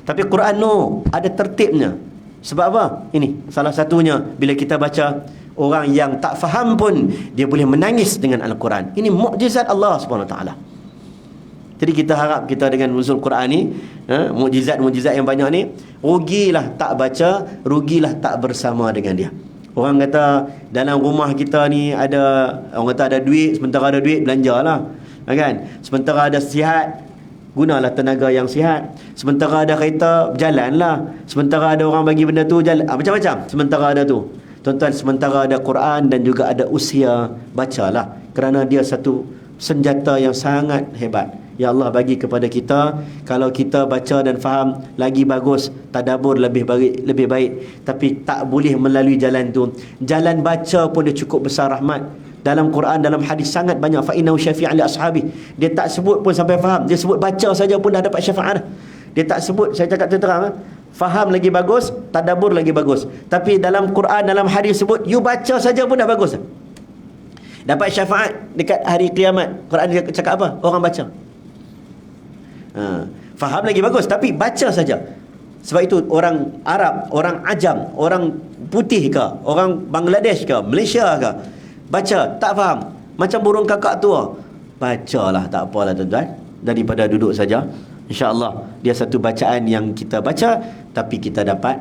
Tapi Quran no ada tertibnya. Sebab apa? Ini salah satunya, bila kita baca, orang yang tak faham pun dia boleh menangis dengan Al-Quran. Ini mukjizat Allah SWT. Jadi kita harap kita dengan nuzul Quran ni, mukjizat-mukjizat yang banyak ni, rugilah tak baca, rugilah tak bersama dengan dia. Orang kata dalam rumah kita ni ada, orang kata ada duit, sementara ada duit belanjalah, kan? Sementara ada sihat, gunalah tenaga yang sihat. Sementara ada kereta, berjalanlah. Sementara ada orang bagi benda tu, jalan. Macam-macam. Sementara ada tu. Tuan-tuan, sementara ada Quran dan juga ada usia, bacalah. Kerana dia satu senjata yang sangat hebat. Ya Allah bagi kepada kita, kalau kita baca dan faham lagi bagus, tadabbur lebih baik. Tapi tak boleh melalui jalan tu. Jalan baca pun dia cukup besar rahmat. Dalam Quran, dalam hadis sangat banyak, fa innahu syafi'an li ashabi. Dia tak sebut pun sampai faham, dia sebut baca saja pun dah dapat syafaat dah. Dia tak sebut, saya cakap terang, faham lagi bagus, tadabbur lagi bagus. Tapi dalam Quran, dalam hadis sebut, you baca saja pun dah bagus. Dapat syafaat dekat hari kiamat. Quran dia cakap apa? Orang baca. Faham lagi bagus, tapi baca saja. Sebab itu orang Arab, orang Ajam, orang putih ke, orang Bangladesh ke, Malaysia ke, baca tak faham, macam burung kakak tua, bacalah, tak apalah tuan-tuan, daripada duduk saja. InsyaAllah dia satu bacaan yang kita baca, tapi kita dapat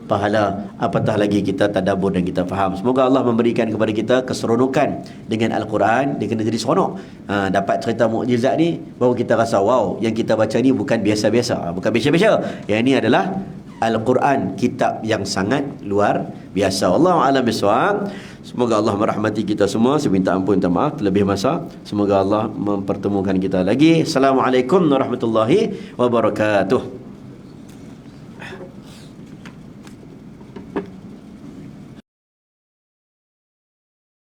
pahala, apatah lagi kita tadabbur dan kita faham. Semoga Allah memberikan kepada kita keseronokan dengan Al-Quran. Dia kena jadi seronok. Dapat cerita mukjizat ni, baru kita rasa wow, yang kita baca ni bukan biasa-biasa, bukan biasa-biasa. Yang ini adalah Al-Quran, kitab yang sangat luar biasa. Wallahu a'lam bishawab. Semoga Allah merahmati kita semua. Saya minta ampun, minta maaf terlebih masa. Semoga Allah mempertemukan kita lagi. Assalamualaikum warahmatullahi wabarakatuh.